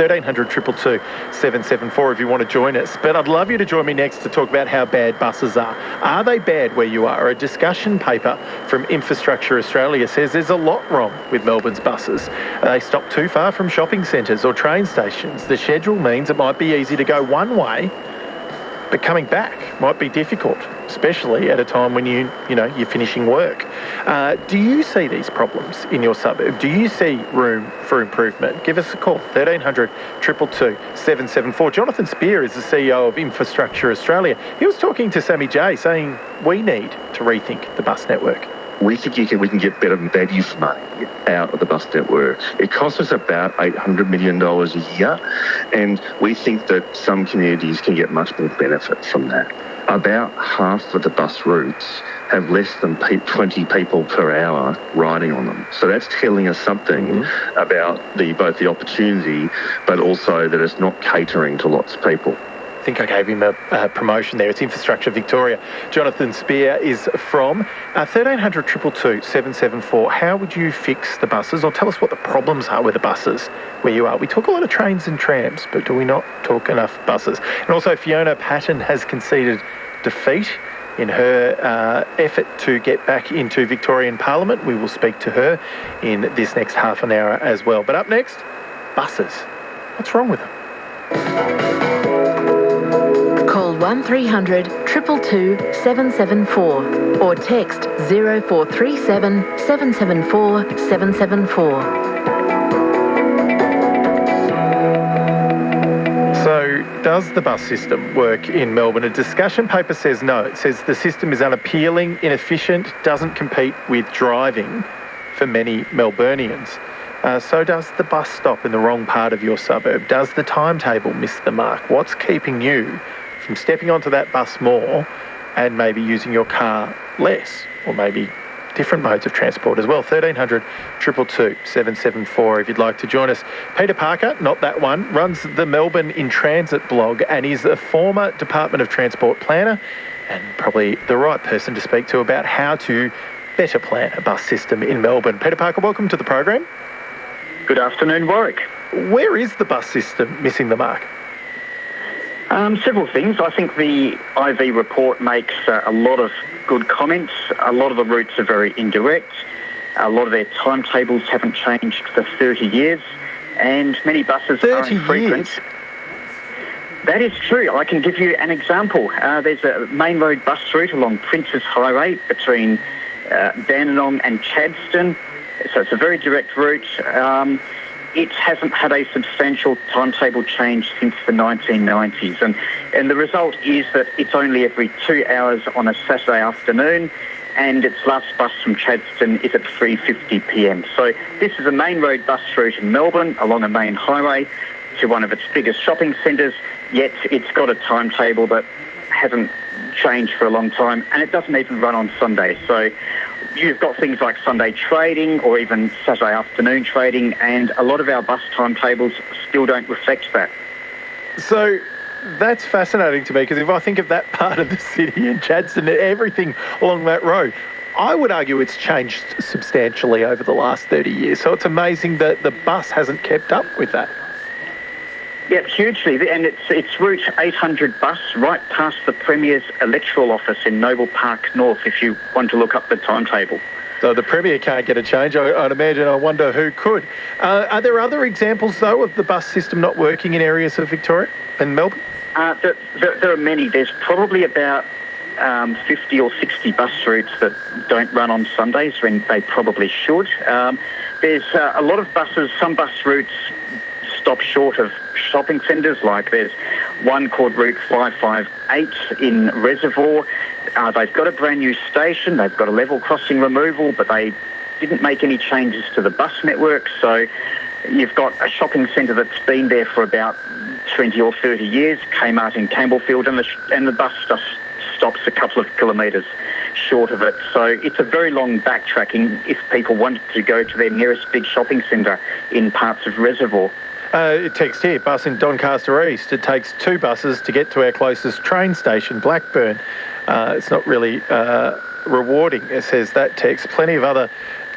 1300 222 774 if you want to join us. But I'd love you to join me next to talk about how bad buses are. Are they bad where you are? A discussion paper from Infrastructure Australia says there's a lot wrong with Melbourne's buses. They stop too far from shopping centres or train stations. The schedule means it might be easy to go one way, but coming back might be difficult, especially at a time when you're finishing work. Do you see these problems in your suburb? Do you see room for improvement? Give us a call, 1300 222 774. Jonathan Spear is the CEO of Infrastructure Australia. He was talking to Sammy J, saying we need to rethink the bus network. We think we can get better value for money out of the bus network. It costs us about $800 million a year, and we think that some communities can get much more benefit from that. About half of the bus routes have less than 20 people per hour riding on them. So that's telling us something about both the opportunity, but also that it's not catering to lots of people. I think I gave him a promotion there. It's Infrastructure Victoria. Jonathan Spear is from 1300 222 774. How would you fix the buses? Or tell us what the problems are with the buses where you are. We talk a lot of trains and trams, but do we not talk enough buses? And also Fiona Patton has conceded defeat in her effort to get back into Victorian Parliament. We will speak to her in this next half an hour as well. But up next, buses. What's wrong with them? Call 1300 222 774 or text 0437 774 774. So, does the bus system work in Melbourne? A discussion paper says no. It says the system is unappealing, inefficient, doesn't compete with driving for many Melburnians. So does the bus stop in the wrong part of your suburb? Does the timetable miss the mark? What's keeping you from stepping onto that bus more and maybe using your car less, or maybe different modes of transport as well? 1300 222 774 if you'd like to join us. Peter Parker, not that one, runs the Melbourne in Transit blog and is a former Department of Transport planner and probably the right person to speak to about how to better plan a bus system in Melbourne. Peter Parker, welcome to the program. Good afternoon, Warwick. Where is the bus system missing the mark? Several things. I think the IV report makes a lot of good comments. A lot of the routes are very indirect. A lot of their timetables haven't changed for 30 years, and many buses are infrequent. 30 years? That is true. I can give you an example. There's a main road bus route along Princes Highway between Dandenong and Chadstone. So it's a very direct route. It hasn't had a substantial timetable change since the 1990s. And the result is that it's only every 2 hours on a Saturday afternoon, and its last bus from Chadstone is at 3:50 p.m. So this is a main road bus route in Melbourne along a main highway to one of its biggest shopping centres, yet it's got a timetable that hasn't changed for a long time, and it doesn't even run on Sunday. So you've got things like Sunday trading or even Saturday afternoon trading, and a lot of our bus timetables still don't reflect that. So that's fascinating to me, because if I think of that part of the city in Chadstone, everything along that road, I would argue it's changed substantially over the last 30 years. So it's amazing that the bus hasn't kept up with that. Yeah, hugely. And it's route 800 bus right past the Premier's electoral office in Noble Park North, if you want to look up the timetable. So the Premier can't get a change. I'd imagine. I wonder who could. Are there other examples, though, of the bus system not working in areas of Victoria and Melbourne? There are many. There's probably about 50 or 60 bus routes that don't run on Sundays when they probably should. There's a lot of buses, some bus routes stop short of shopping centres, like there's one called Route 558 in Reservoir. They've got a brand new station, they've got a level crossing removal, but they didn't make any changes to the bus network. So you've got a shopping centre that's been there for about 20 or 30 years, Kmart in Campbellfield, and the bus just stops a couple of kilometres short of it. So it's a very long backtracking if people wanted to go to their nearest big shopping centre in parts of Reservoir. Text here, bus in Doncaster East. It takes 2 buses to get to our closest train station, Blackburn. It's not really rewarding, it says that text. Plenty of other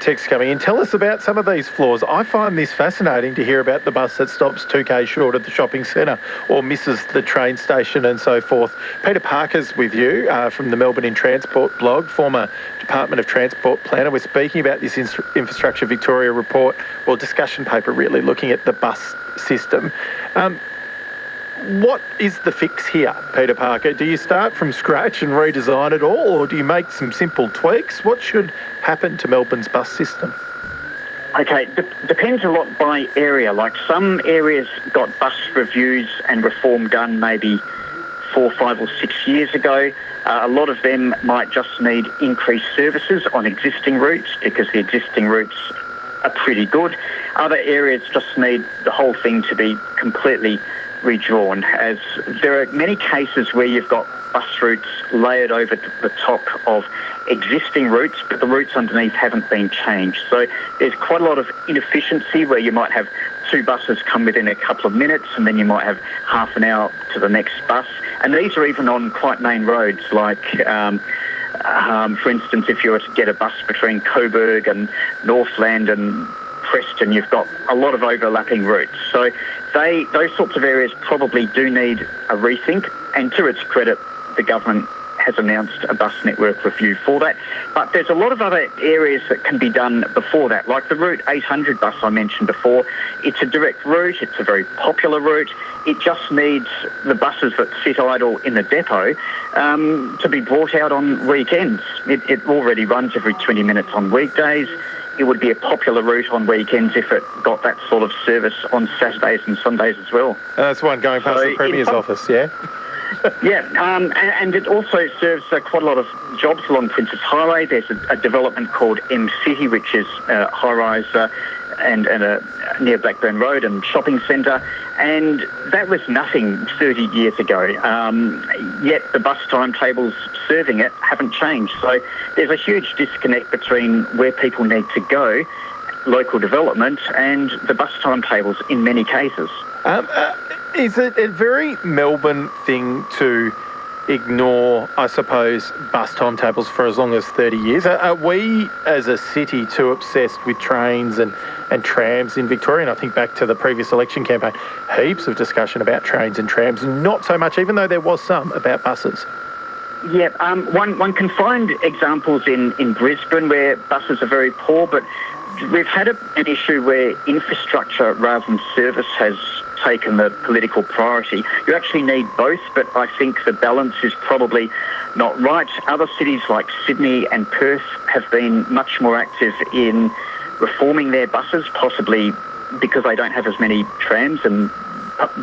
text coming in. Tell us about some of these flaws. I find this fascinating to hear about the bus that stops 2k short at the shopping centre or misses the train station and so forth. Peter Parker's with you from the Melbourne in Transport blog, former Department of Transport planner. We're speaking about this Infrastructure Victoria report, or discussion paper really, looking at the bus system. What is the fix here, Peter Parker? Do you start from scratch and redesign it all, or do you make some simple tweaks? What should happen to Melbourne's bus system? Okay, depends a lot by area. Like some areas got bus reviews and reform done maybe 4, 5 or 6 years ago. A lot of them might just need increased services on existing routes because the existing routes are pretty good. Other areas just need the whole thing to be completely redrawn, as there are many cases where you've got bus routes layered over the top of existing routes, but the routes underneath haven't been changed. So there's quite a lot of inefficiency where you might have 2 buses come within a couple of minutes and then you might have half an hour to the next bus. And these are even on quite main roads, like for instance, if you were to get a bus between Coburg and Northland and Preston, you've got a lot of overlapping routes. So those sorts of areas probably do need a rethink, and to its credit, the government has announced a bus network review for that. But there's a lot of other areas that can be done before that, like the Route 800 bus I mentioned before. It's a direct route, it's a very popular route. It just needs the buses that sit idle in the depot to be brought out on weekends. It already runs every 20 minutes on weekdays. It would be a popular route on weekends if it got that sort of service on Saturdays and Sundays as well. That's one going past the Premier's office, yeah? Yeah, and it also serves quite a lot of jobs along Princess Highway. There's a development called M-City, which is high-rise and near Blackburn Road and shopping centre. And that was nothing 30 years ago, yet the bus timetables serving it haven't changed. So there's a huge disconnect between where people need to go, local development, and the bus timetables in many cases. Is it a very Melbourne thing to ignore, I suppose, bus timetables for as long as 30 years? Are we, as a city, too obsessed with trains and trams in Victoria? And I think back to the previous election campaign, heaps of discussion about trains and trams, not so much, even though there was some, about buses. Yeah, one can find examples in Brisbane where buses are very poor, but we've had an issue where infrastructure rather than service has taken the political priority. You actually need both, but I think the balance is probably not right. Other cities like Sydney and Perth have been much more active in reforming their buses, possibly because they don't have as many trams, and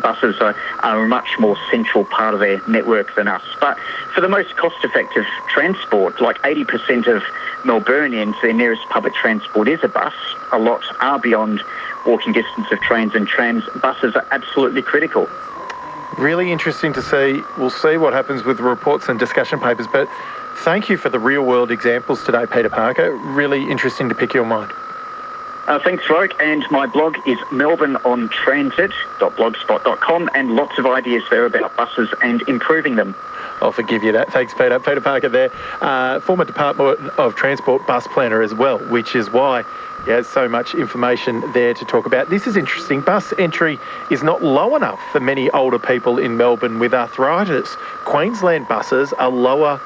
buses are a much more central part of their network than us. But for the most cost-effective transport, like 80% of Melburnians, their nearest public transport is a bus. A lot are beyond walking distance of trains and trams. Buses are absolutely critical. Really interesting to see. We'll see what happens with the reports and discussion papers, but thank you for the real-world examples today, Peter Parker. Really interesting to pick your mind. Thanks, Roke, and my blog is melbourneontransit.blogspot.com, and lots of ideas there about buses and improving them. I'll forgive you that. Thanks, Peter. Peter Parker there, former Department of Transport bus planner as well, which is why he has so much information there to talk about. This is interesting. Bus entry is not low enough for many older people in Melbourne with arthritis. Queensland buses are lower.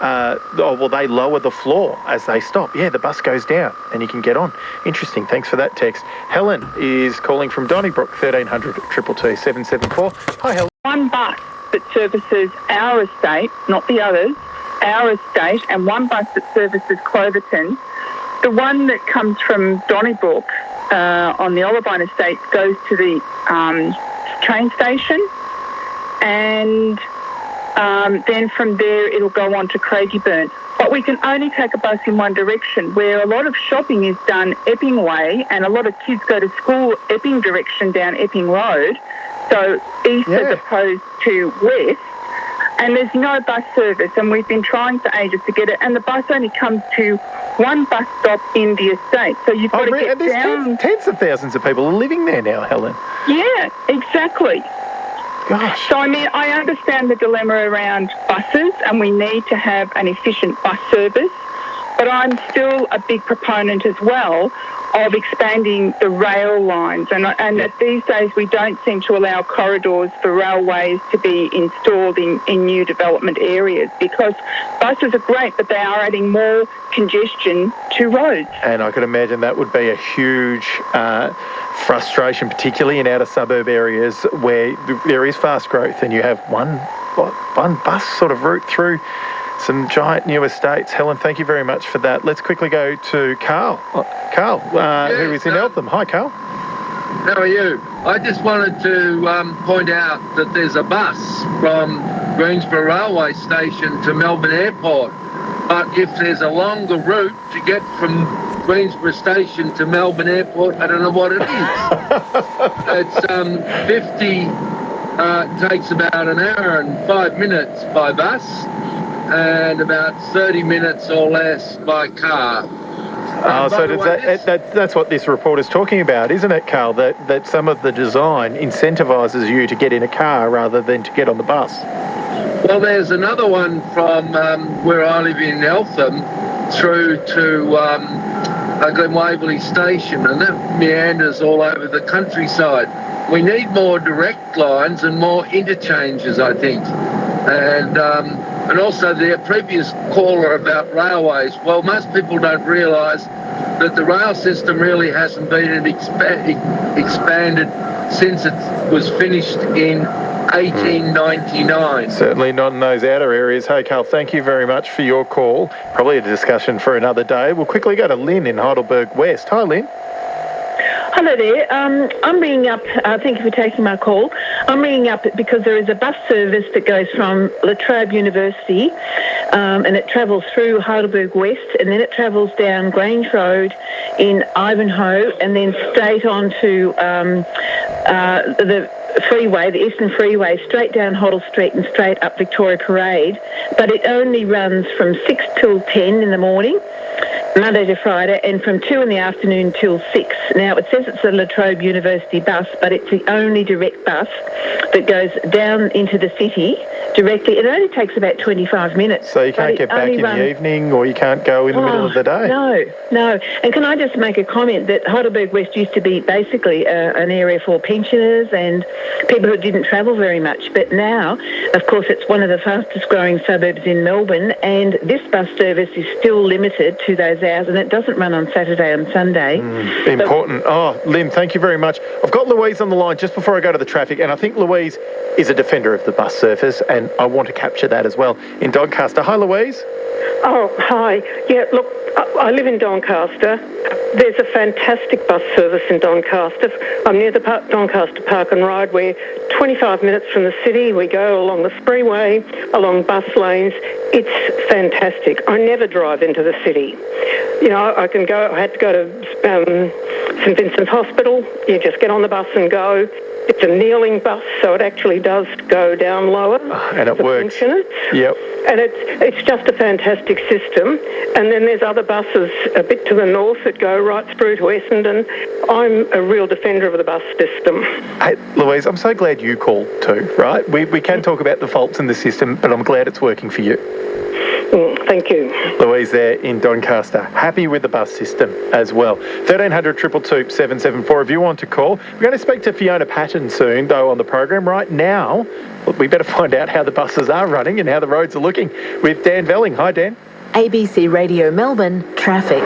They lower the floor as they stop. Yeah, the bus goes down and you can get on. Interesting. Thanks for that text. Helen is calling from Donnybrook, 1300 222 774. Hi, Helen. One bus that services our estate, not the others, our estate, and one bus that services Cloverton. The one that comes from Donnybrook on the Olivine estate goes to the train station, and then from there it'll go on to Craigieburn. But we can only take a bus in one direction, where a lot of shopping is done Epping way, and a lot of kids go to school Epping direction down Epping Road, so east as opposed to west. And there's no bus service, and we've been trying for ages to get it, and the bus only comes to one bus stop in the estate. So you've got to get down. Tens of thousands of people are living there now, Helen. Yeah, exactly. Gosh. So, I mean, I understand the dilemma around buses, and we need to have an efficient bus service. But I'm still a big proponent as well of expanding the rail lines. And these days we don't seem to allow corridors for railways to be installed in new development areas, because buses are great, but they are adding more congestion to roads. And I could imagine that would be a huge frustration, particularly in outer suburb areas where there is fast growth and you have one bus sort of route through some giant new estates. Helen, thank you very much for that. Let's quickly go to Carl. Carl, who is in Eltham. Hi, Carl. How are you? I just wanted to point out that there's a bus from Greensborough Railway Station to Melbourne Airport. But if there's a longer route to get from Greensborough Station to Melbourne Airport, I don't know what it is. It's 50, takes about an hour and 5 minutes by bus, and about 30 minutes or less by car. So that's what this report is talking about, isn't it, Carl? That some of the design incentivises you to get in a car rather than to get on the bus. Well, there's another one from where I live in Eltham through to Glen Waverley Station, and that meanders all over the countryside. We need more direct lines and more interchanges, I think. And also the previous caller about railways, well, most people don't realise that the rail system really hasn't been expanded since it was finished in 1899. Certainly not in those outer areas. Hey, Carl, thank you very much for your call. Probably a discussion for another day. We'll quickly go to Lynn in Heidelberg West. Hi, Lynn. Hello there. I'm ringing up, thank you for taking my call. I'm ringing up because there is a bus service that goes from La Trobe University and it travels through Heidelberg West, and then it travels down Grange Road in Ivanhoe and then straight on to the freeway, the Eastern Freeway, straight down Hoddle Street and straight up Victoria Parade. But it only runs from 6 till 10 in the morning, Monday to Friday, and from 2 in the afternoon till 6. Now, it says it's a La Trobe University bus, but it's the only direct bus that goes down into the city directly. It only takes about 25 minutes. So you can't get back in the evening, or you can't go in the middle of the day? No. And can I just make a comment that Heidelberg West used to be basically an area for pensioners and people who didn't travel very much. But now, of course, it's one of the fastest growing suburbs in Melbourne, and this bus service is still limited to those hours, and it doesn't run on Saturday and Sunday. Important. Lynn, thank you very much. I've got Louise on the line just before I go to the traffic, and I think Louise is a defender of the bus service, and I want to capture that as well in Doncaster. Hi, Louise. Oh, hi. Yeah, look, I live in Doncaster. There's a fantastic bus service in Doncaster. I'm near the Doncaster Park and Ride. We're 25 minutes from the city. We go along the freeway, along bus lanes. It's fantastic. I never drive into the city. You know, I had to go to St Vincent's Hospital. You just get on the bus and go. It's a kneeling bus, so it actually does go down lower. And it works. Yep. And it's just a fantastic system. And then there's other buses a bit to the north that go right through to Essendon. I'm a real defender of the bus system. Hey, Louise, I'm so glad you called too, right? We can talk about the faults in the system, but I'm glad it's working for you. Thank you. Louise there in Doncaster. Happy with the bus system as well. 1300 222 774 if you want to call. We're going to speak to Fiona Patton soon, though, on the program. Right now, look, we better find out how the buses are running and how the roads are looking with Dan Velling. Hi, Dan. ABC Radio Melbourne, traffic.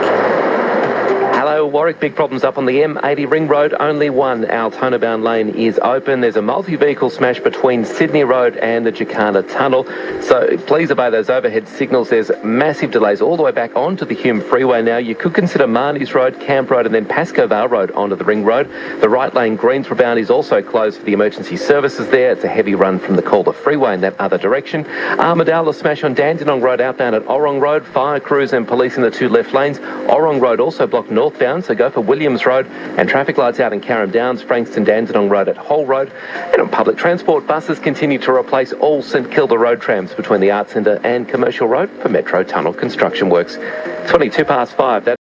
Hello, Warwick. Big problems up on the M80 Ring Road. Only one Altona bound lane is open. There's a multi-vehicle smash between Sydney Road and the Jacana Tunnel. So please obey those overhead signals. There's massive delays all the way back onto the Hume Freeway now. You could consider Marnie's Road, Camp Road and then Pascoe Vale Road onto the Ring Road. The right lane Greensborough bound is also closed for the emergency services there. It's a heavy run from the Calder Freeway in that other direction. Armadale smash on Dandenong Road outbound at Orrong Road. Fire crews and police in the two left lanes. Orrong Road also blocked northbound, so go for Williams Road, and traffic lights out in Carrum Downs, Frankston Dandenong Road at Hull Road. And on public transport, buses continue to replace all St Kilda road trams between the Arts Centre and Commercial Road for Metro Tunnel construction works. 5:22.